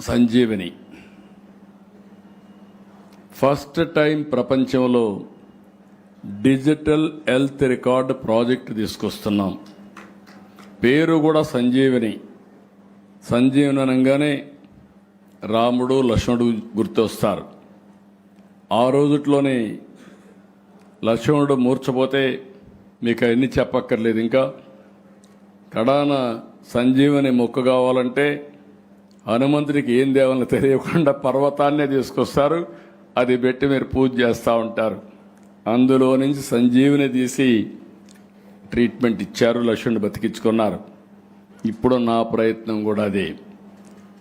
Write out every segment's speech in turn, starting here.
Sanjeevani first time ప్రపంచంలో digital health record project తీసుకొస్తున్నాం. పేరు కూడా సంజీవని. సంజీవని అనగానే రాముడు లక్ష్మణుడు గుర్తొస్తారు. ఆ రోజుట్లోనే లక్ష్మణుడు మూర్చపోతే మీకు అవన్నీ చెప్పక్కర్లేదు. ఇంకా కడాన సంజీవని మొక్క కావాలంటే హనుమంతుడికి ఏం దేవాలని తెలియకుండా పర్వతాన్నే తీసుకొస్తారు. అది పెట్టి మీరు పూజ చేస్తూ ఉంటారు. అందులో నుంచి సంజీవని తీసి ట్రీట్మెంట్ ఇచ్చారు, లక్ష్మణుడు బతికించుకున్నారు. ఇప్పుడు నా ప్రయత్నం కూడా అదే.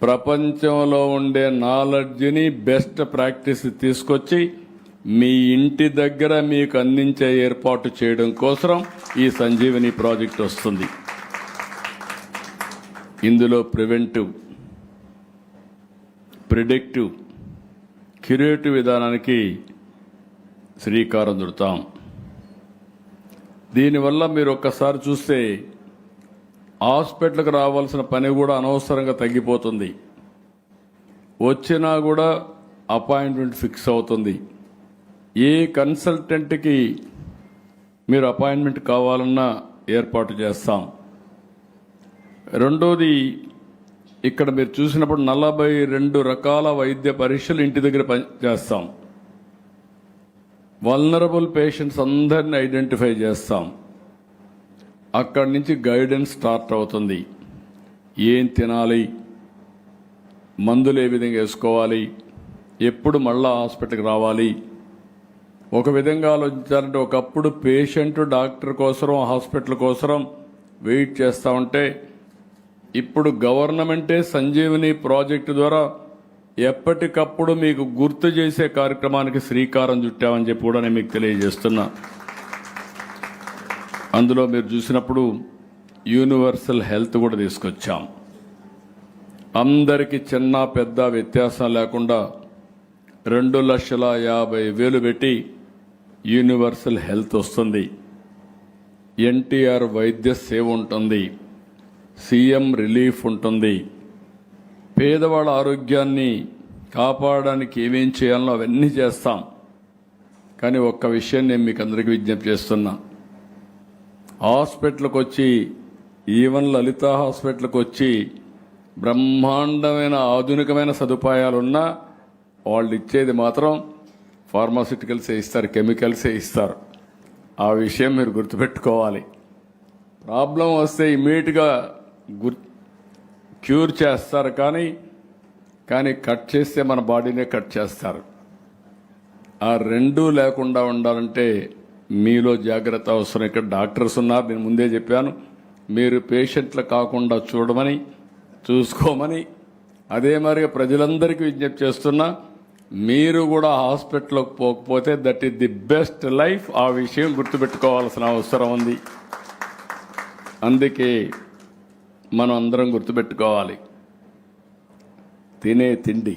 ప్రపంచంలో ఉండే నాలెడ్జ్ని బెస్ట్ ప్రాక్టీస్ తీసుకొచ్చి మీ ఇంటి దగ్గర మీకు అందించే ఏర్పాటు చేయడం కోసం ఈ సంజీవని ప్రాజెక్ట్ వస్తుంది. ఇందులో ప్రివెంటివ్, ప్రిడిక్టివ్, క్యూరేటివ్ విధానానికి శ్రీకారం చుడతాం. దీనివల్ల మీరు ఒక్కసారి చూస్తే హాస్పిటల్కి రావాల్సిన పని కూడా అనవసరంగా తగ్గిపోతుంది. వచ్చినా కూడా అపాయింట్మెంట్ ఫిక్స్ అవుతుంది. ఏ కన్సల్టెంట్కి మీరు అపాయింట్మెంట్ కావాలన్నా ఏర్పాటు చేస్తాం. రెండోది, ఇక్కడ మీరు చూసినప్పుడు 42 రకాల వైద్య పరీక్షలు ఇంటి దగ్గర చేస్తాం. వల్నరబుల్ పేషెంట్స్ అందరినీ ఐడెంటిఫై చేస్తాం. అక్కడి నుంచి గైడెన్స్ స్టార్ట్ అవుతుంది. ఏం తినాలి, మందులు ఏ విధంగా వేసుకోవాలి, ఎప్పుడు మళ్ళా హాస్పిటల్కి రావాలి. ఒక విధంగా ఆలోచించాలంటే ఒకప్పుడు పేషెంట్ డాక్టర్ కోసం, హాస్పిటల్ కోసం వెయిట్ చేస్తూ ఉంటే ఇప్పుడు గవర్నమెంటే సంజీవని ప్రాజెక్టు ద్వారా ఎప్పటికప్పుడు మీకు గుర్తు చేసే కార్యక్రమానికి శ్రీకారం చుట్టామని చెప్పి కూడా నేను మీకు తెలియజేస్తున్నా. అందులో మీరు చూసినప్పుడు యూనివర్సల్ హెల్త్ కూడా తీసుకొచ్చాం. అందరికీ చిన్న పెద్ద వ్యత్యాసం లేకుండా 2,50,000 పెట్టి యూనివర్సల్ హెల్త్ వస్తుంది. ఎన్టీఆర్ వైద్య సేవ ఉంటుంది, సీఎం రిలీఫ్ ఉంటుంది. పేదవాళ్ళ ఆరోగ్యాన్ని కాపాడడానికి ఏమేం చేయాలో అవన్నీ చేస్తాం. కానీ ఒక్క విషయం నేను మీకు అందరికీ విజ్ఞప్తి చేస్తున్నా. హాస్పిటల్కి వచ్చి, ఈవెన్ లలిత హాస్పిటల్కి వచ్చి బ్రహ్మాండమైన ఆధునికమైన సదుపాయాలున్నా వాళ్ళు ఇచ్చేది మాత్రం ఫార్మాస్యూటికల్సే ఇస్తారు, కెమికల్సే ఇస్తారు. ఆ విషయం మీరు గుర్తుపెట్టుకోవాలి. ప్రాబ్లం వస్తే ఇమీడియట్గా క్యూర్ చేస్తారు, కానీ కట్ చేస్తే మన బాడీనే కట్ చేస్తారు. ఆ రెండూ లేకుండా ఉండాలంటే మీలో జాగ్రత్త అవసరం. ఇక్కడ డాక్టర్స్ ఉన్నారు, నేను ముందే చెప్పాను. మీరు పేషెంట్లు కాకుండా చూడమని, చూసుకోమని. అదే మరిగా ప్రజలందరికీ విజ్ఞప్తి చేస్తున్నా, మీరు కూడా హాస్పిటల్కి పోకపోతే that is the best life. ఆ విషయం గుర్తుపెట్టుకోవాల్సిన అవసరం ఉంది. అందుకే మనం అందరం గుర్తుపెట్టుకోవాలి. తినే తిండి,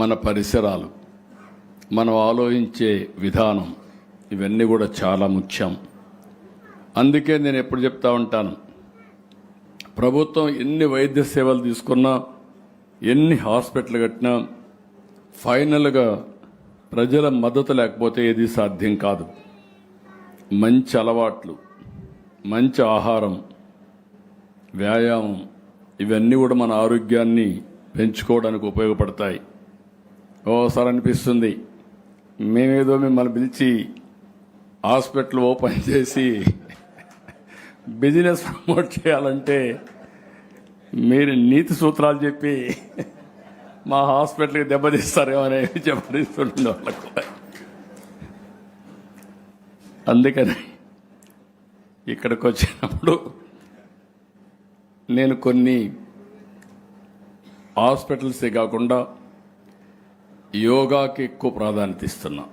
మన పరిసరాలు, మనం ఆలోచించే విధానం, ఇవన్నీ కూడా చాలా ముఖ్యం. అందుకే నేను ఎప్పుడు చెప్తా ఉంటాను, ప్రభుత్వం ఎన్ని వైద్య సేవలు తీసుకున్నా, ఎన్ని హాస్పిటల్ కట్టినా, ఫైనల్గా ప్రజల మద్దతు లేకపోతే ఏది సాధ్యం కాదు. మంచి అలవాట్లు, మంచి ఆహారం, వ్యాయామం, ఇవన్నీ కూడా మన ఆరోగ్యాన్ని పెంచుకోవడానికి ఉపయోగపడతాయి. ఓసారి అనిపిస్తుంది, మేమేదో మిమ్మల్ని పిలిచి హాస్పిటల్ ఓపెన్ చేసి బిజినెస్ ప్రమోట్ చేయాలంటే మీరు నీతి సూత్రాలు చెప్పి మా హాస్పిటల్కి దెబ్బతీస్తారేమో అనేవి చెప్పిస్తుండే వాళ్ళకు. అందుకని ఇక్కడికి వచ్చినప్పుడు నేను కొన్ని హాస్పిటల్సే కాకుండా యోగాకి ఎక్కువ ప్రాధాన్యత ఇస్తున్నా,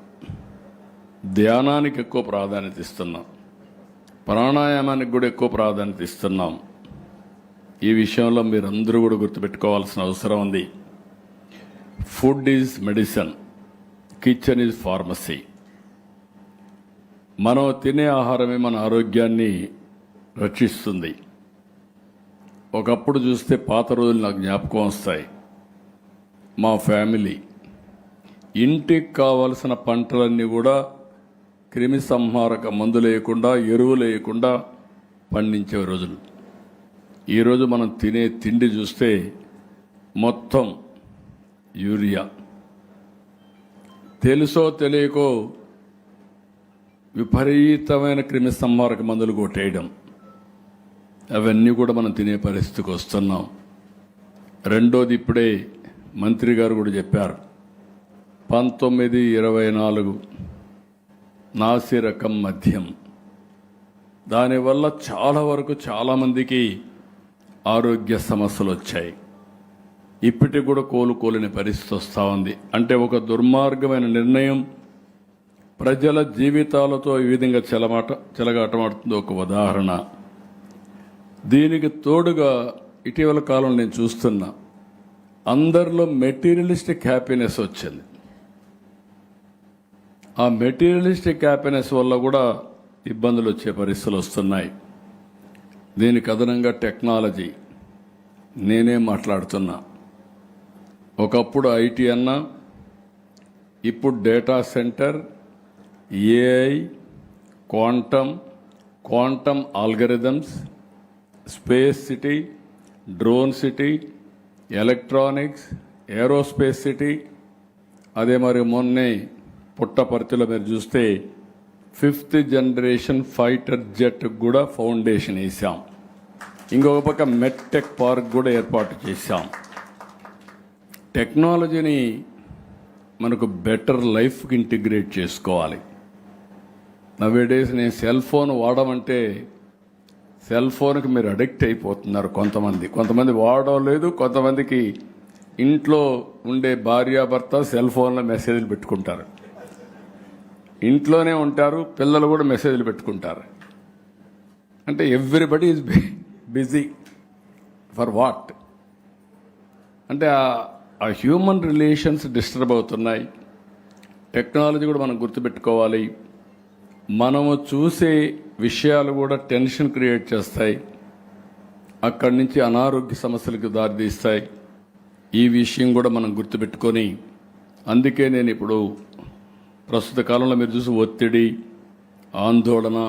ధ్యానానికి ఎక్కువ ప్రాధాన్యత ఇస్తున్నా, ప్రాణాయామానికి కూడా ఎక్కువ ప్రాధాన్యత ఇస్తున్నాం. ఈ విషయంలో మీరందరూ కూడా గుర్తుపెట్టుకోవాల్సిన అవసరం ఉంది. Food is medicine, kitchen is pharmacy. మనం తినే ఆహారమే మన ఆరోగ్యాన్ని రక్షిస్తుంది. ఒకప్పుడు చూస్తే పాత రోజులు నాకు జ్ఞాపకం వస్తాయి. మా ఫ్యామిలీ ఇంటికి కావలసిన పంటలన్నీ కూడా క్రిమి సంహారక మందులు వేయకుండా, ఎరువులు వేయకుండా పండించే రోజులు. ఈరోజు మనం తినే తిండి చూస్తే మొత్తం యూరియా, తెలుసో తెలియకో విపరీతమైన క్రిమి సంహారక మందులు కొట్టేయడం, అవన్నీ కూడా మనం తినే పరిస్థితికి వస్తున్నాం. రెండోది, ఇప్పుడే మంత్రి గారు కూడా చెప్పారు, 1924 నాసి రకం మద్యం, దానివల్ల చాలా వరకు చాలామందికి ఆరోగ్య సమస్యలు వచ్చాయి. ఇప్పటికి కూడా కోలుకోలేని పరిస్థితి వస్తూ ఉంది. అంటే ఒక దుర్మార్గమైన నిర్ణయం ప్రజల జీవితాలతో ఈ విధంగా చెలగాటమాడుతుంది ఒక ఉదాహరణ. దీనికి తోడుగా ఇటీవల కాలంలో నేను చూస్తున్నా, అందరిలో మెటీరియలిస్టిక్ హ్యాపీనెస్ వచ్చింది. ఆ మెటీరియలిస్టిక్ హ్యాపీనెస్ వల్ల కూడా ఇబ్బందులు వచ్చే పరిస్థితులు వస్తున్నాయి. దీనికి అదనంగా టెక్నాలజీ, నేనే మాట్లాడుతున్నా, ఒకప్పుడు ఐటీ అన్నా, ఇప్పుడు data centre, AI, quantum algorithms, space city, drone city, electronics, aerospace city. అదే మరి మొన్నే పుట్టపర్తిలో మీరు చూస్తే 5th జనరేషన్ ఫైటర్ జెట్ కూడా ఫౌండేషన్ వేసాం. ఇంకొక పక్క మెట్టెక్ పార్క్ కూడా ఏర్పాటు చేశాం. టెక్నాలజీని మనకు బెటర్ లైఫ్కి ఇంటిగ్రేట్ చేసుకోవాలి. నవేడేస్ నేను సెల్ ఫోన్ వాడమంటే సెల్ ఫోన్కి మీరు అడిక్ట్ అయిపోతున్నారు. కొంతమంది వాడడం లేదు. కొంతమందికి ఇంట్లో ఉండే భార్యాభర్త సెల్ ఫోన్లో మెసేజ్లు పెట్టుకుంటారు, ఇంట్లోనే ఉంటారు, పిల్లలు కూడా మెసేజ్లు పెట్టుకుంటారు. అంటే everybody is busy for what? అంటే ఆ హ్యూమన్ రిలేషన్స్ డిస్టర్బ్ అవుతున్నాయి. టెక్నాలజీ కూడా మనం గుర్తుపెట్టుకోవాలి. మనము చూసే విషయాలు కూడా టెన్షన్ క్రియేట్ చేస్తాయి, అక్కడి నుంచి అనారోగ్య సమస్యలకు దారితీస్తాయి. ఈ విషయం కూడా మనం గుర్తుపెట్టుకొని, అందుకే నేను ఇప్పుడు ప్రస్తుత కాలంలో మీరు చూసి ఒత్తిడి, ఆందోళన,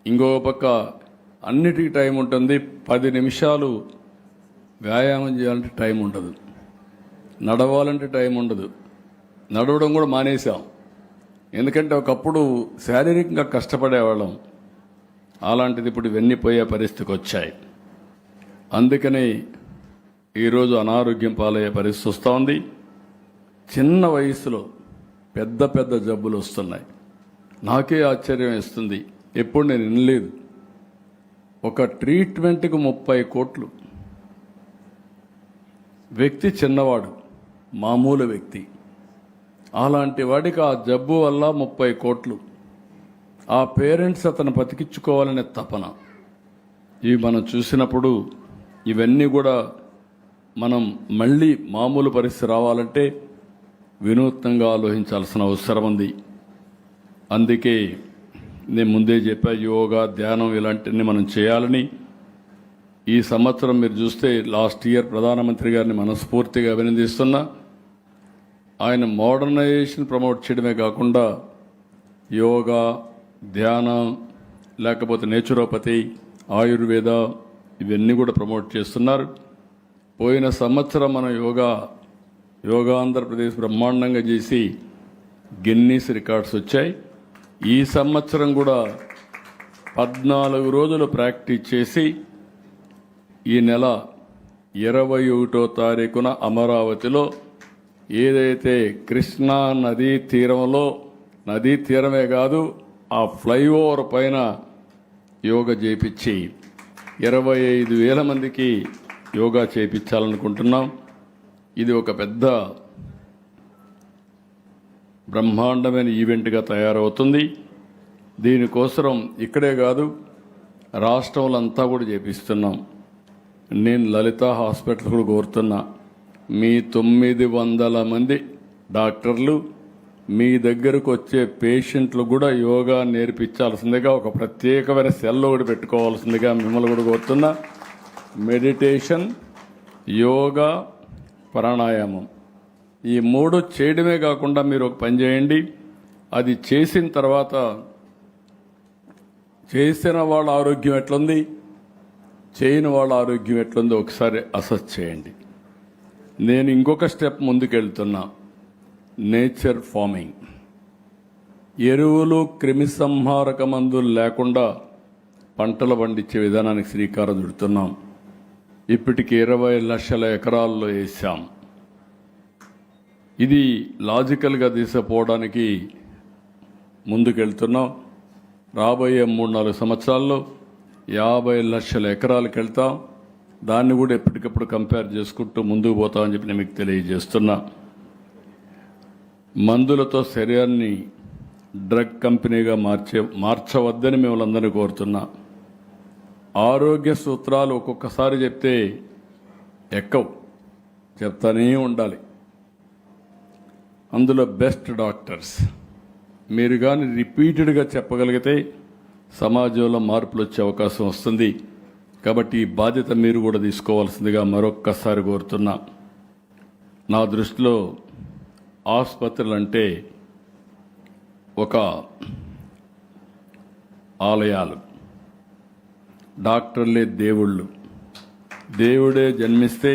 ఇంకొక పక్క అన్నిటికీ టైం ఉంటుంది. 10 నిమిషాలు వ్యాయామం చేయాలంటే టైం ఉండదు, నడవాలంటే టైం ఉండదు. నడవడం కూడా మానేశాం. ఎందుకంటే ఒకప్పుడు శారీరకంగా కష్టపడేవాళ్ళం, అలాంటిది ఇప్పుడు ఇవన్నీ పోయే పరిస్థితికి వచ్చాయి. అందుకని ఈరోజు అనారోగ్యం పాలయ్యే పరిస్థితి వస్తూ ఉంది. చిన్న వయసులో పెద్ద జబ్బులు వస్తున్నాయి. నాకే ఆశ్చర్యం వేస్తుంది, ఎప్పుడు నేను వినలేదు. ఒక ట్రీట్మెంట్కి 30 కోట్లు. వ్యక్తి చిన్నవాడు, మామూలు వ్యక్తి, అలాంటి వాడికి ఆ జబ్బు వల్ల 30 కోట్లు. ఆ పేరెంట్స్ అతను బతికించుకోవాలనే తపన. ఇవి మనం చూసినప్పుడు ఇవన్నీ కూడా మనం మళ్ళీ మామూలు పరిస్థితి రావాలంటే వినూత్నంగా ఆలోచించాల్సిన అవసరం ఉంది. అందుకే నేను ముందే చెప్పా, యోగా, ధ్యానం ఇలాంటివన్నీ మనం చేయాలని. ఈ సంవత్సరం మీరు చూస్తే లాస్ట్ ఇయర్ ప్రధానమంత్రి గారిని మనస్ఫూర్తిగా అభినందిస్తున్నా. ఆయన మోడర్నైజేషన్ ప్రమోట్ చేయడమే కాకుండా యోగా, ధ్యానం, లేకపోతే నేచురోపతి, ఆయుర్వేద ఇవన్నీ కూడా ప్రమోట్ చేస్తున్నారు. పోయిన సంవత్సరం మనం యోగా ఆంధ్రప్రదేశ్ బ్రహ్మాండంగా చేసి గిన్నీస్ రికార్డ్స్ వచ్చాయి. ఈ సంవత్సరం కూడా 14 రోజులు ప్రాక్టీస్ చేసి ఈ నెల 21వ తారీఖున అమరావతిలో ఏదైతే కృష్ణా నదీ తీరంలో, నదీ తీరమే కాదు ఆ ఫ్లైఓవర్ పైన యోగా చేయించి 25,000 మందికి యోగా చేయించాలనుకుంటున్నాం. ఇది ఒక పెద్ద బ్రహ్మాండమైన ఈవెంట్గా తయారవుతుంది. దీనికోసం ఇక్కడే కాదు రాష్ట్రంలో అంతా కూడా చేపిస్తున్నాం. నేను లలిత హాస్పిటల్ కూడా కోరుతున్నా, మీ 900 మంది డాక్టర్లు మీ దగ్గరకు వచ్చే పేషెంట్లు కూడా యోగా నేర్పించాల్సిందిగా ఒక ప్రత్యేకమైన సెల్ ఒకటి పెట్టుకోవాల్సిందిగా మిమ్మల్ని కూడా కోరుతున్నా. మెడిటేషన్, యోగా, ప్రాణాయామం. ఈ 3 చేయడమే కాకుండా మీరు ఒక పని చేయండి. అది చేసిన తర్వాత చేసిన వాళ్ళ ఆరోగ్యం ఎట్లుంది, చేయని వాళ్ళ ఆరోగ్యం ఎట్లుందో ఒకసారి అసెస్ చేయండి. నేను ఇంకొక స్టెప్ ముందుకెళ్తున్నా. నేచర్ ఫార్మింగ్, ఎరువులు, క్రిమి సంహారక మందులు లేకుండా పంటలు పండించే విధానానికి శ్రీకారం చుడుతున్నాం. ఇప్పటికి 20 లక్షల ఎకరాల్లో వేసాం. ఇది లాజికల్గా తీసుకుపోవడానికి ముందుకెళ్తున్నాం. రాబోయే 3-4 సంవత్సరాల్లో 50 లక్షల ఎకరాలకు వెళ్తాం. దాన్ని కూడా ఎప్పటికప్పుడు కంపేర్ చేసుకుంటూ ముందుకు పోతామని చెప్పి నేను మీకు తెలియజేస్తున్నా. మందులతో శరీరాన్ని డ్రగ్ కంపెనీగా మార్చవద్దని మిమ్మల్ని అందరినీ కోరుతున్నా. ఆరోగ్య సూత్రాలు ఒక్కొక్కసారి చెప్తే ఎక్కవు, చెప్తానే ఉండాలి. అందులో బెస్ట్ డాక్టర్స్ మీరు కానీ రిపీటెడ్గా చెప్పగలిగితే సమాజంలో మార్పులు వచ్చే అవకాశం వస్తుంది. కాబట్టి ఈ బాధ్యత మీరు కూడా తీసుకోవాల్సిందిగా మరొక్కసారి కోరుతున్నా. నా దృష్టిలో ఆసుపత్రులు అంటే ఒక ఆలయాలు, డాక్టర్లే దేవుళ్ళు. దేవుడే జన్మిస్తే,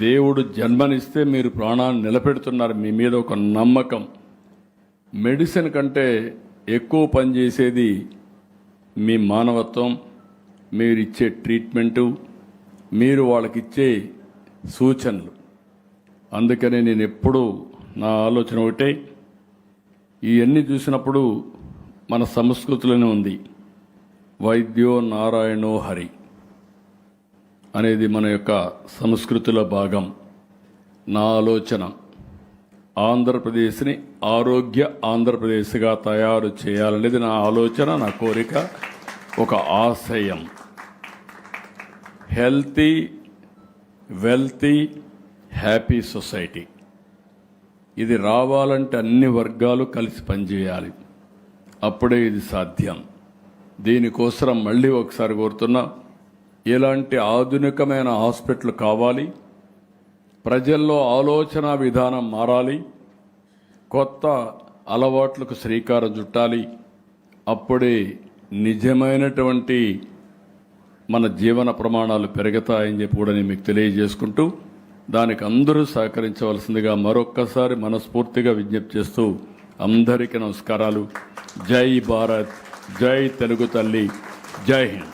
దేవుడు జన్మనిస్తే మీరు ప్రాణాన్ని నిలబెడుతున్నారు. మీ మీద ఒక నమ్మకం. మెడిసిన్ కంటే ఎక్కువ పనిచేసేది మీ మానవత్వం, మీరిచ్చే ట్రీట్మెంటు, మీరు వాళ్ళకిచ్చే సూచనలు. అందుకనే నేను ఎప్పుడూ నా ఆలోచన ఒకటే, ఇవన్నీ చూసినప్పుడు మన సంస్కృతిలోనే ఉంది, వైద్యో నారాయణో హరి అనేది మన యొక్క సంస్కృతిలో భాగం. నా ఆలోచన ఆంధ్రప్రదేశ్ని ఆరోగ్య ఆంధ్రప్రదేశ్గా తయారు చేయాలనేది నా ఆలోచన, నా కోరిక, ఒక ఆశయం. Healthy, wealthy, happy society. ఇది రావాలంటే అన్ని వర్గాలు కలిసి పనిచేయాలి. అప్పుడే ఇది సాధ్యం. దీనికోసం మళ్ళీ ఒకసారి కోరుతున్నా, ఇలాంటి ఆధునికమైన హాస్పిటల్ కావాలి. ప్రజల్లో ఆలోచన విధానం మారాలి. కొత్త అలవాట్లకు శ్రీకారం చుట్టాలి. అప్పుడే నిజమైనటువంటి మన జీవన ప్రమాణాలు పెరుగుతాయని చెప్పి కూడా నేను మీకు తెలియజేసుకుంటూ, దానికి అందరూ సహకరించవలసిందిగా మరొక్కసారి మనస్ఫూర్తిగా విజ్ఞప్తి చేస్తూ అందరికీ నమస్కారాలు. జై భారత్, జై తెలుగు తల్లి, జై హింద్.